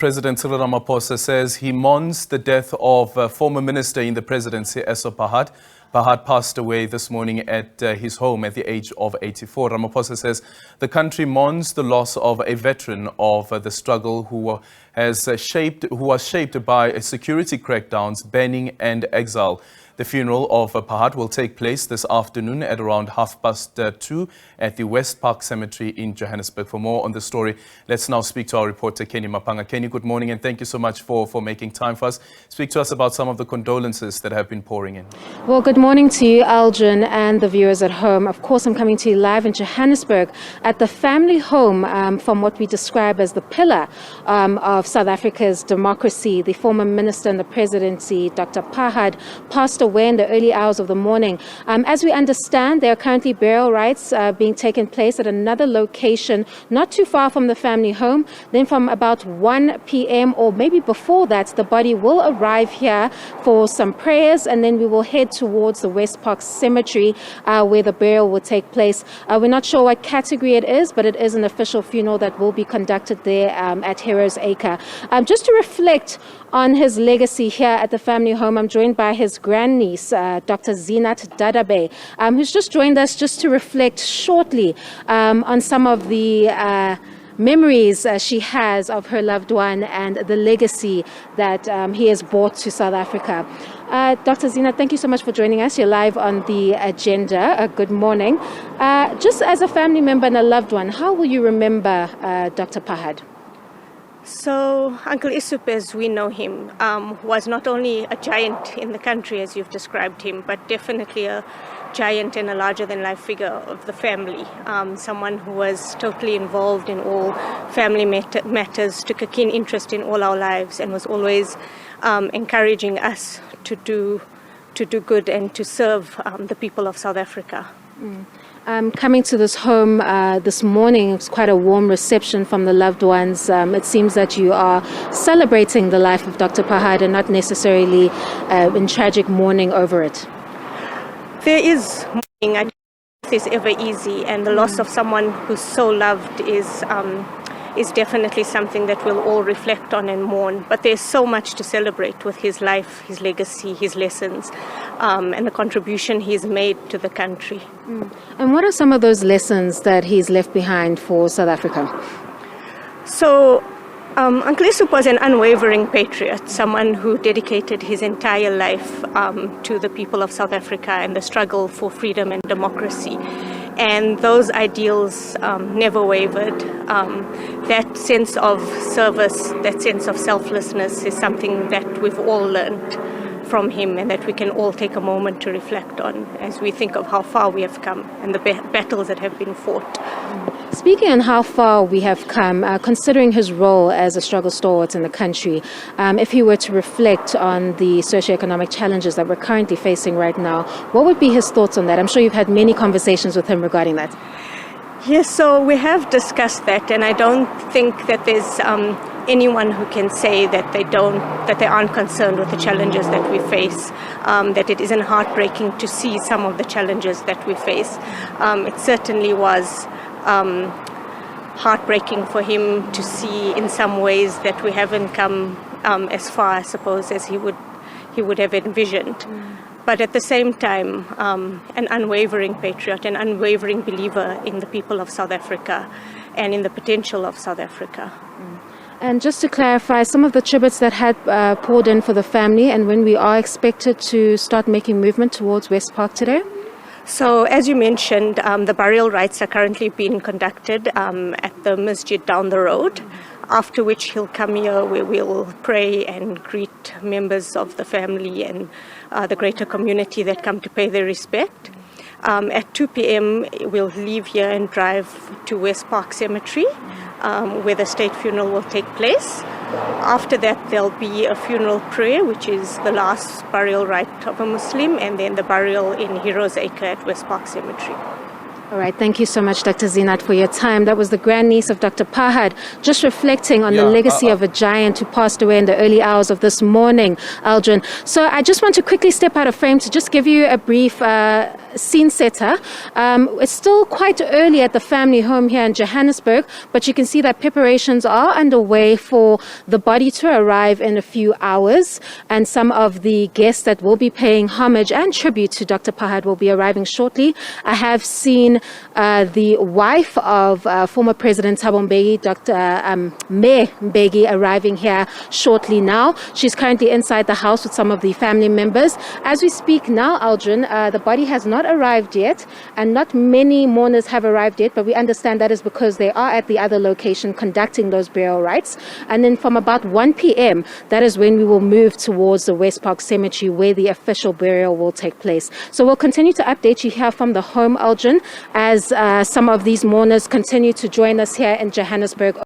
President Cyril Ramaphosa says he mourns the death of former minister in the presidency, Essop Pahad. Pahad passed away this morning at his home at the age of 84. Ramaphosa says the country mourns the loss of a veteran of the struggle who was shaped by security crackdowns, banning and exile. The funeral of Pahad will take place this afternoon at around 2:30 at the Westpark Cemetery in Johannesburg. For more on the story, let's now speak to our reporter, Canny Maphanga. Canny, good morning and thank you so much for making time for us. Speak to us about some of the condolences that have been pouring in. Well, good morning to you, Algin, and the viewers at home. Of course, I'm coming to you live in Johannesburg at the family home from what we describe as the pillar of South Africa's democracy. The former minister in the presidency, Dr. Pahad, passed away in the early hours of the morning. As we understand, there are currently burial rites being taken place at another location not too far from the family home. Then from about 1 p.m. or maybe before that, the body will arrive here for some prayers, and then we will head towards the Westpark Cemetery where the burial will take place. We're not sure what category it is, but it is an official funeral that will be conducted there at Heroes Acre. Just to reflect on his legacy here at the family home, I'm joined by his grandniece, Dr. Zinat Dadabe, who's just joined us just to reflect shortly on some of the memories she has of her loved one and the legacy that he has brought to South Africa. Dr. Zinat, thank you so much for joining us. You're live on the agenda. Good morning. Just as a family member and a loved one, how will you remember Dr. Pahad? So, Uncle Essop, as we know him, was not only a giant in the country, as you've described him, but definitely a giant and a larger-than-life figure of the family. Someone who was totally involved in all family matters, took a keen interest in all our lives, and was always encouraging us to do good and to serve the people of South Africa. Coming to this home this morning, it's quite a warm reception from the loved ones. It seems that you are celebrating the life of Dr. Pahad and not necessarily in tragic mourning over it. There is mourning. I don't think it's ever easy, and the loss of someone who's so loved is definitely something that we'll all reflect on and mourn. But there's so much to celebrate with his life, his legacy, his lessons, and the contribution he's made to the country. And what are some of those lessons that he's left behind for South Africa? So, Uncle Essop was an unwavering patriot, someone who dedicated his entire life to the people of South Africa and the struggle for freedom and democracy. And those ideals never wavered. That sense of service, that sense of selflessness is something that we've all learned from him, and that we can all take a moment to reflect on as we think of how far we have come and the battles that have been fought. Speaking on how far we have come, considering his role as a struggle stalwart in the country, if he were to reflect on the socioeconomic challenges that we're currently facing right now, what would be his thoughts on that? I'm sure you've had many conversations with him regarding that. Yes, so we have discussed that, and I don't think that there's anyone who can say that they aren't concerned with the challenges that we face, that it isn't heartbreaking to see some of the challenges that we face. It certainly was heartbreaking for him to see in some ways that we haven't come as far, I suppose, as he would have envisioned. But at the same time, an unwavering patriot, an unwavering believer in the people of South Africa and in the potential of South Africa. And just to clarify, some of the tributes that had poured in for the family, and when we are expected to start making movement towards Westpark today? So, as you mentioned, the burial rites are currently being conducted at the masjid down the road, after which he'll come here where we'll pray and greet members of the family and the greater community that come to pay their respect. At 2 p.m. we'll leave here and drive to Westpark Cemetery, where the state funeral will take place. After that, there'll be a funeral prayer, which is the last burial rite of a Muslim, and then the burial in Heroes Acre at Westpark Cemetery. All right, thank you so much, Dr. Zinat, for your time. That was the grandniece of Dr. Pahad, just reflecting on the legacy of a giant who passed away in the early hours of this morning, Aldrin. So I just want to quickly step out of frame to just give you a brief scene setter. It's still quite early at the family home here in Johannesburg, but you can see that preparations are underway for the body to arrive in a few hours, and some of the guests that will be paying homage and tribute to Dr. Pahad will be arriving shortly. I have seen the wife of former President Thabo Mbeki, Dr. May Mbeki, arriving here shortly now. She's currently inside the house with some of the family members. As we speak now, Aldrin, the body has not arrived yet, and not many mourners have arrived yet, but we understand that is because they are at the other location conducting those burial rites. And then from about 1 p.m., that is when we will move towards the Westpark Cemetery, where the official burial will take place. So we'll continue to update you here from the home, Aldrin, as some of these mourners continue to join us here in Johannesburg.